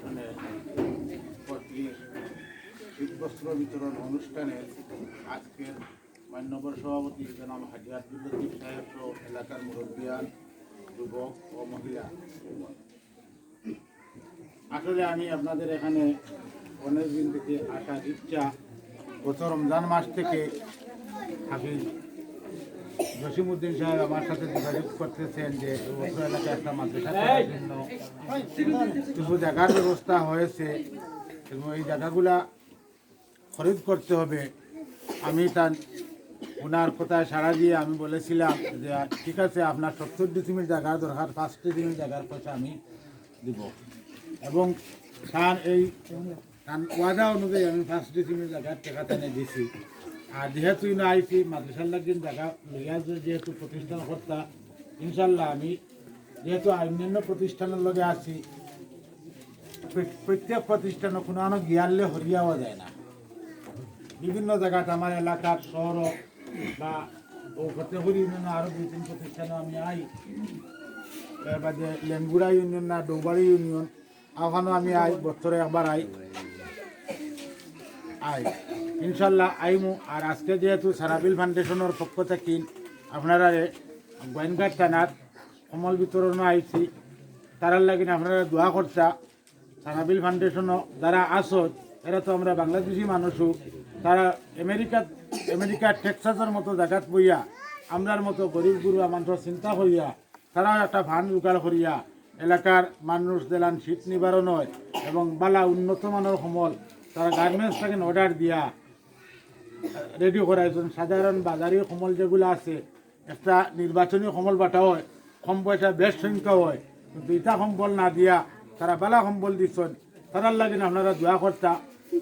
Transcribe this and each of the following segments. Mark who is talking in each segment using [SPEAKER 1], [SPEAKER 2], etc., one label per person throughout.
[SPEAKER 1] ফাউন্ডেশনের কর্তৃক শীতবস্ত্র বিতরণ অনুষ্ঠানে আজকের মান্যবর সভাপতি জনাব হাজী আব্দুল লতিফ সাহেব সহ এলাকার মুরব্বিয়ান, যুবক ও মহিলা। আসলে আমি আপনাদের এখানে অনেক দিন থেকে আসার ইচ্ছা, গত রমজান মাস থেকে হাফিজ জসিমউদ্দিন সাহেব আমার সাথে যোগাযোগ করতেছেন যে অত্র এলাকায় একটা মাদ্রাসা করার জন্য কিছু জায়গার ব্যবস্থা হয়েছে এবং এই জায়গাগুলা খরিদ করতে হবে। আমি তার ওনার কথায় সাড়া দিয়ে আমি বলেছিলাম যে ঠিক আছে, আপনার 70 ডিসিমিল জায়গার দরকার, 5 ডিসিমিল জায়গার পয়সা আমি দিব এবং তার এই ওয়াদা অনুযায়ী আমি 5 ডিসিমিল জায়গার টাকা টেনে দিছি। আর যেহেতু না আইসি মাদ্রাসার লাগিন জায়গা লইয়া যেহেতু প্রতিষ্ঠান কর্তা, ইনশাল্লাহ আমি যেহেতু অন্যান্য প্রতিষ্ঠানের লগে আছি, প্রত্যেক প্রতিষ্ঠানে কোনো গিয়ারলে হরিয়াও যায় না। বিভিন্ন জায়গাতে আমার এলাকার শহর বা ও ফতেপুর ইউনিয়ন আরও 2-3 প্রতিষ্ঠানে আমি আই, এর বাদে লেঙ্গুড়া ইউনিয়ন না ডৌবাড়ি ইউনিয়ন ওখানেও আমি আই, বছরে একবার আই ইনশাল্লাহ আইমু। আর আজকে যেহেতু সারাবিল ফাউন্ডেশনের পক্ষ থেকে আপনারা গোয়েনঘাট থানার কমল বিতরণও আইছি, তারার লাগিন আপনারা দোয়া করতা। সারাবিল ফাউন্ডেশনও যারা আসত এরা তো আমরা বাংলাদেশি মানুষও, তারা আমেরিকার টেক্সাসের মতো জায়গাত বইয়া আমরার মতো গরিব গুরুয়া মানুষ চিন্তা করিয়া তারাও একটা ফান্ড জোগাড় করিয়া এলাকার মানুষ দেলান শীত নিবারণ হয় এবং বালা উন্নত মানের সমল তারা গার্মেন্টস থেকে অর্ডার দিয়া রেডি করাইছেন। সাধারণ বাজারি কমল যেগুলো আছে, একটা নির্বাচনী কমল বাটা হয়, কম পয়সা বেশ সংখ্যা হয়, কিন্তু ইটা কম্বল না দিয়া তারা বালা কম্বল দিচ্ছেন। তারার লাগিন আপনারা দোয়া কর্তা,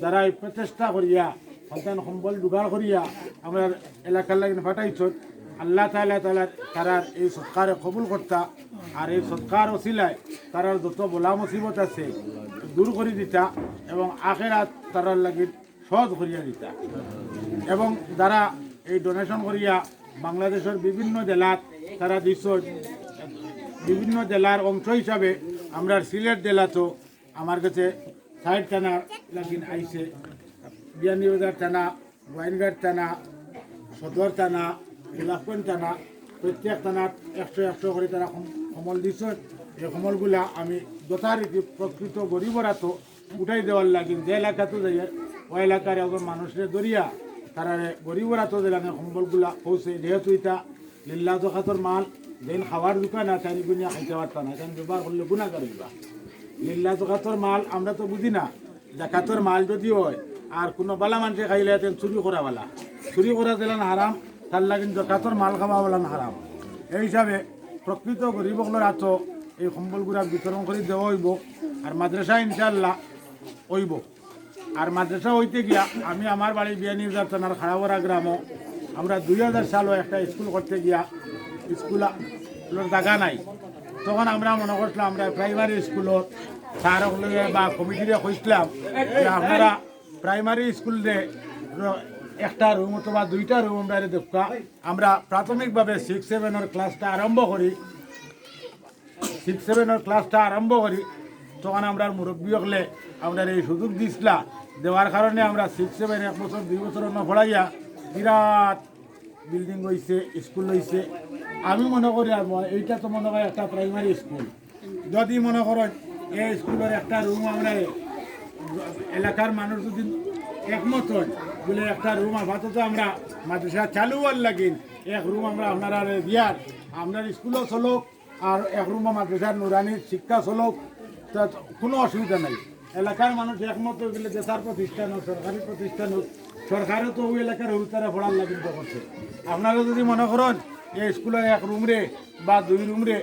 [SPEAKER 1] যারা এই প্রচেষ্টা করিয়া সন্তান কম্বল জোগাড় করিয়া আমরা এলাকার লাগিন ফাটাইছেন, আল্লাহ তাআলা তারার এই সৎকারে কবুল কর্তা। আর এই সৎকার ওসিলায় তারার যত বলা মুসিবত আছে দূর করে দিতা এবং আখেরাত তারার লাগি সহজ করিয়া দিতা। এবং যারা এই ডোনেশন করিয়া বাংলাদেশের বিভিন্ন জেলাত তারা দিচ্ছেন, বিভিন্ন জেলার অংশ হিসাবে আমরা সিলেট জেলা তো আমার কাছে 60 থানা লাগিন আইছে, বিয়ানীবাজার থানা, গোয়াইনঘাট থানা, সদর থানা, গোলাপগঞ্জ থানা, প্রত্যেক থানার 100 করে তারা কমল দিচ্ছেন। এই কমলগুলা আমি যথারীতি প্রকৃত গরিবরা তো উঠাই দেওয়ার লাগিন, যে এলাকাতে যাই ওই এলাকার একজন মানুষের দরিয়া তারা গরিবরা তো দিলাম কম্বলগুলা পৌঁছে। যেহেতু এটা লিল্লাহ জকাতর মাল, যেন খাওয়ার দোকান আছে আমি গুনিয়া খাইতে পারতাম না, কারণ ব্যবহার করলে গুণা করিবা। লিল্লাহ জকাতর মাল আমরা তো বুঝি না, জাকাতর মাল যদি হয় আর কোনো বালা মানুষে খাইলে চুরি করা বালা, চুরি করা দিলেন হারাম, তার লাগিন জাকাতর মাল খাওয়া বলেন হারাম। এই হিসাবে প্রকৃত গরিবগুলোর হাত এই কম্বলগুলা বিতরণ করে দেওয়া হইব। আর মাদ্রাসা ইনশাআল্লাহ হইব। আর মাদ্রাসা হইতে গিয়া আমি আমার বাড়ি বিয়ানীবাজার থানার খাড়াবড়া গ্রামও আমরা 2000 সালও একটা স্কুল করতে গিয়া স্কুলের জায়গা নাই, তখন আমরা মনে করছিলাম আমরা প্রাইমারি স্কুলত স্যারক লইয়া বা কমিটিরে কইছিলাম যে আপনারা প্রাইমারি স্কুলে একটা রুম অথবা 2টা রুম আমরা দেখা। আমরা প্রাথমিকভাবে 6-7 ক্লাসটা আরম্ভ করি, 6-7 ক্লাসটা আরম্ভ করি, তখন আমরা মুরব্বী হলে আমরা এই সুযোগ দিছিলা দেওয়ার কারণে আমরা 6-7 1 বছর 2 বছর পড়াইয়া বিরাট বিল্ডিং হয়েছে, স্কুল হয়েছে। আমি মনে করি আর এইটা তো মনে হয় একটা প্রাইমারি স্কুল। যদি মনে করেন এই স্কুলের একটা রুম আমরা এলাকার মানুষ যদি একমত হয় বলে একটা রুম আপাতত আমরা মাদ্রাসা চালু হওয়ার লাগিন এক রুম আমরা আপনারা দিয়ার আপনার স্কুলও চলক আর এক রুম মাদ্রাসার নুরানির শিক্ষা চলক, কোনো অসুবিধা নাই। এলাকার মানুষ একমত হয়ে গেলে দেশার প্রতিষ্ঠান হোক, সরকারি প্রতিষ্ঠান হোক, সরকারও তো ওই এলাকার হুতারা পড়ার লাগিন তো করছে। আপনারা যদি মনে করেন এই স্কুলের এক রুমরে বা 2 রুমরে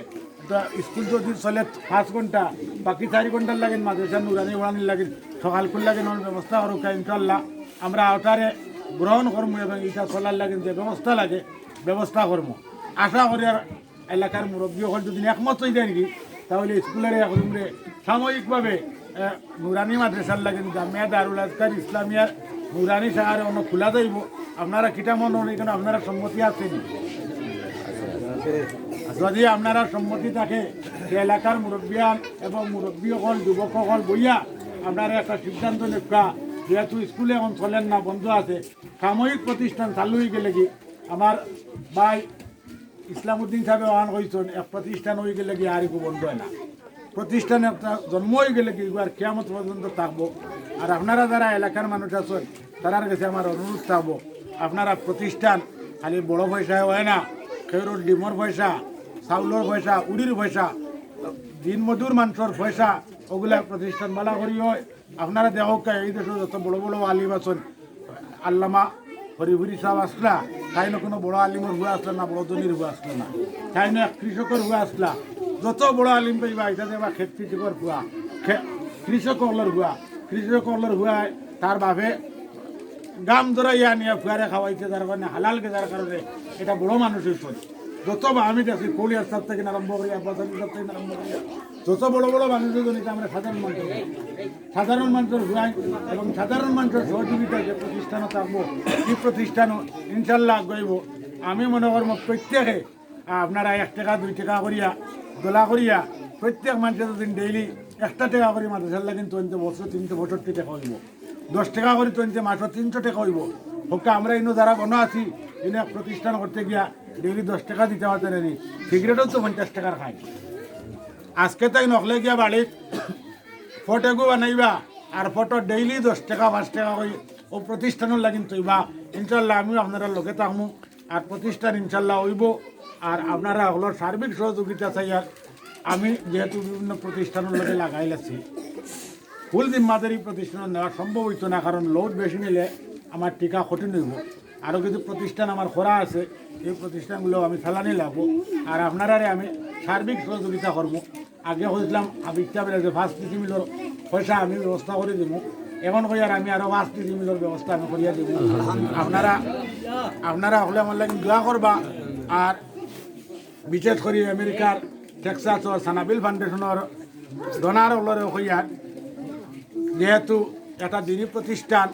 [SPEAKER 1] স্কুল যদি চলে 5 ঘন্টা, বাকি 4 ঘন্টার লাগেন মাদ্রাসা নুরানি ওড়ানির লাগেন সকাল করে লাগেন ব্যবস্থা করুক। ইনশাল্লাহ আমরা ওটারে গ্রহণ করবো এবং এটা চলার লাগেন যে ব্যবস্থা লাগে ব্যবস্থা করবো। আশা করি আর এলাকার মুরব্বী হল যদি একমত হয়ে যায় নাকি তাহলে স্কুলের এক রুমরে সাময়িকভাবে নুরানি মাদ্রাসার লাগেন জামিয়া দারুল আজকার ইসলামিয়ার নুরানি শাখারে অন্য খোলা যাইব। আপনারা কিটা মনে হন এখানে আপনারা সম্মতি আছেন? যদি আপনারা সম্মতি থাকে যে এলাকার মুরব্বিয়ান এবং মুরব্বী হল যুবক হল বইয়া আপনারা একটা সিদ্ধান্ত নেবা যেহেতু স্কুলে এখন চলেন না বন্ধ আছে সাময়িক প্রতিষ্ঠান চালু হয়ে গেলে কি আমার ভাই ইসলামউদ্দিন সাহেব আহ্বান হয়েছেন এক প্রতিষ্ঠান হয়ে গেলে কি আর একটু বন্ধ হয় না প্রতিষ্ঠান একটা জন্ম হয়ে গেলে কি আর কেয়ামত পর্যন্ত থাকবো আর আপনারা যারা এলাকার মানুষ আছেন তারার কাছে আমার অনুরোধ থাকবো আপনারা প্রতিষ্ঠান খালি বড় পয়সায় হয় না খেরোর ডিমর পয়সা চাউলের পয়সা উড়ির পয়সা দিনমজুর মানুষের পয়সা ওগুলা প্রতিষ্ঠান বালা করি হয় আপনারা দেখক এই দেশে যত বড় বড় আলিম আছেন আল্লামা হরিভুরি সাহেব আসলা তাই না কোনো বড় আলিমের হুয়া আসলো না বড় ধনির হুয়া আসলো না তাই না কৃষকের হুয়া আসলা যত বড় আলিম পাইবা এটা দেবা খেত কৃষকের হুয়া কৃষকর হুয়া তার বাবে গাম ধরাইয়া নিয়ে ফুয়ারে খাওয়াইছে যার কারণে হালালকে যার কারণে এটা বড় মানুষের চলে যত আমি দেখি কলিয়ার সাহেব থেকে আরম্ভ করি আব্বাসানি সাহেব থেকে আরম্ভ করি যত বড় বড় মানুষের জন্য আমরা সাধারণ মানুষের হুয়াই এবং সাধারণ মানুষের সহযোগিতা যে প্রতিষ্ঠানও থাকবো এই প্রতিষ্ঠানও ইনশাল্লাহ আগাইব আমি মনে করবো প্রত্যেকে আপনারা 1 টাকা 2 টাকা করিয়া দোলা করিয়া প্রত্যেক মানুষের যদি ডেইলি 1 টাকা করি মাদ্রাসার লাগে কিন্তু বছর 362 টাকা হইব 10 টাকা করে তো মাসে 300 টাকা হইব হোক আমরা ইনো যারা বনো আছি ইনো এক প্রতিষ্ঠান করতে গিয়া ডেইলি 10 টাকা দিতে পারতেন নি সিগারেটও তো 50 টাকার খাই আজকে তাই নকলে গিয়া বাড়িত ফটো বানাইবা আর ফটো ডেইলি 10 টাকা 5 টাকা করে ও প্রতিষ্ঠানের লাগিন তৈবা ইনশাল্লাহ আমিও আপনারা লগে থাকবো আর প্রতিষ্ঠান ইনশাল্লাহ হইব আর আপনারা হলো সার্বিক সহযোগিতা চাই আর আমি যেহেতু বিভিন্ন প্রতিষ্ঠানের লগে লাগাই লাগছি ফুল জিম্মাদারি প্রতিষ্ঠান নেওয়া সম্ভব হইতো না কারণ লোড বেশি নিলে আমার টিকা কঠিন হইব আরও কিছু প্রতিষ্ঠান আমার খরা আছে এই প্রতিষ্ঠানগুলো আমি চালানি লাগবো আর আপনারা আমি সার্বিক সহযোগিতা করবো আগে হয়েছিলাম আমি ইচ্ছা পেলে যে 5 ডিসি মিলের পয়সা আমি ব্যবস্থা করে দিব এখন কই আর আমি আরও 5 ডিসি মিলের ব্যবস্থা আমি করিয়া দিব আপনারা হলে আমার লাগে দোয়া করবা আর বিশেষ করে আমেরিকার টেক্সাসর সানাবিল ফাউন্ডেশনের ডোনার হলরে হইয়া যেহেতু একটা দিনই প্রতিষ্ঠান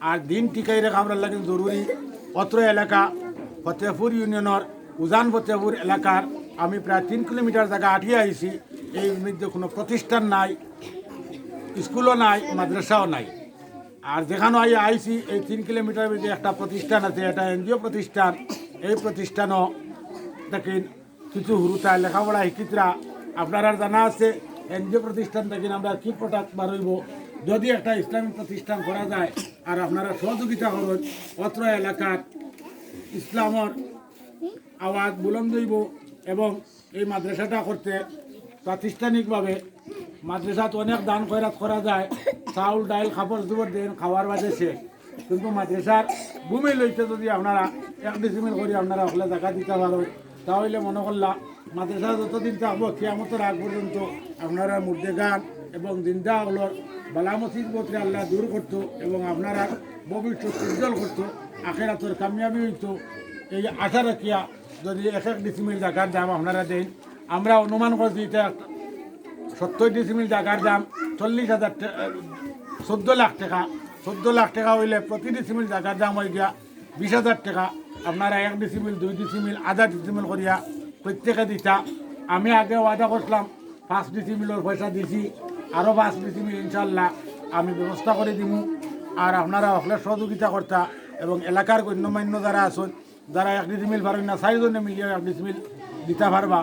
[SPEAKER 1] আর দিন টিকাই রেখা আমরা লাগে জরুরি অত্র এলাকা ফতেহপুর ইউনিয়নের উজান ফতেহপুর এলাকার আমি প্রায় 3 কিলোমিটার জায়গা আঠিয়ে আইছি এই মধ্যে কোনো প্রতিষ্ঠান নাই স্কুলও নাই মাদ্রাসাও নাই আর যেখানে আইছি এই 3 কিলোমিটার মধ্যে একটা প্রতিষ্ঠান আছে এটা এনজিও প্রতিষ্ঠান এই প্রতিষ্ঠানও দেখেন কিছু হুরুতা লেখাপড়া শিক্ষিতরা আপনারা জানা আছে এনজিও প্রতিষ্ঠান দেখেন আমরা কি প্রোডাক্ট বার হইব যদি একটা ইসলামিক প্রতিষ্ঠান করা যায় আর আপনারা সহযোগিতা করুন অত্র এলাকার ইসলামের আওয়াজ বুলন্দ হইব এবং এই মাদ্রাসাটা করতে প্রাতিষ্ঠানিকভাবে মাদ্রাসাত অনেক দান খয়রাত করা যায় চাউল ডাইল খাবার জুবর দেন খাওয়ার বাদে সে কিন্তু মাদ্রাসার ভূমি লইতে যদি আপনারা 1 ডিসিমিল করে আপনারা হলে জায়গা দিতে পারেন তাহলে মনে করলাম মাদ্রাসা যতদিন থাকবো কিয়ামতের আগ পর্যন্ত আপনারা মুর্দে গান এবং দিনদা হলোর বালামসিদ বলতে আল্লাহ দূর করতো এবং আপনারা ভবিষ্যৎ উজ্জ্বল করতো আখেরাতের কামিয়াবি হইতো এই আশা রাখিয়া যদি 1 ডিসিমিল জায়গার দাম আপনারা দেন আমরা অনুমান করছি এটা 70 ডিসিমিল জায়গার দাম 40,000 টাকা 14 লাখ টাকা 14 লাখ টাকা হইলে প্রতি ডিসিমিল জায়গার দাম হয়ে গিয়া 20,000 টাকা আপনারা 1 ডিসিমিল 2 ডিসিমিল আধা ডিসিমিল করিয়া প্রত্যেকে দিতা আমি আগে ওয়াদা করলাম 5 ডিসিমিলের পয়সা দিছি আরও 5 ডিসিমিল ইনশাল্লাহ আমি ব্যবস্থা করে দিব আর আপনারা হলে সহযোগিতা করতা এবং এলাকার গণ্যমান্য যারা আছেন যারা 1 ডিসিমিল পারেন না 4 জনে মিলিয়ে 1 ডিসিমিল দিতে পারবা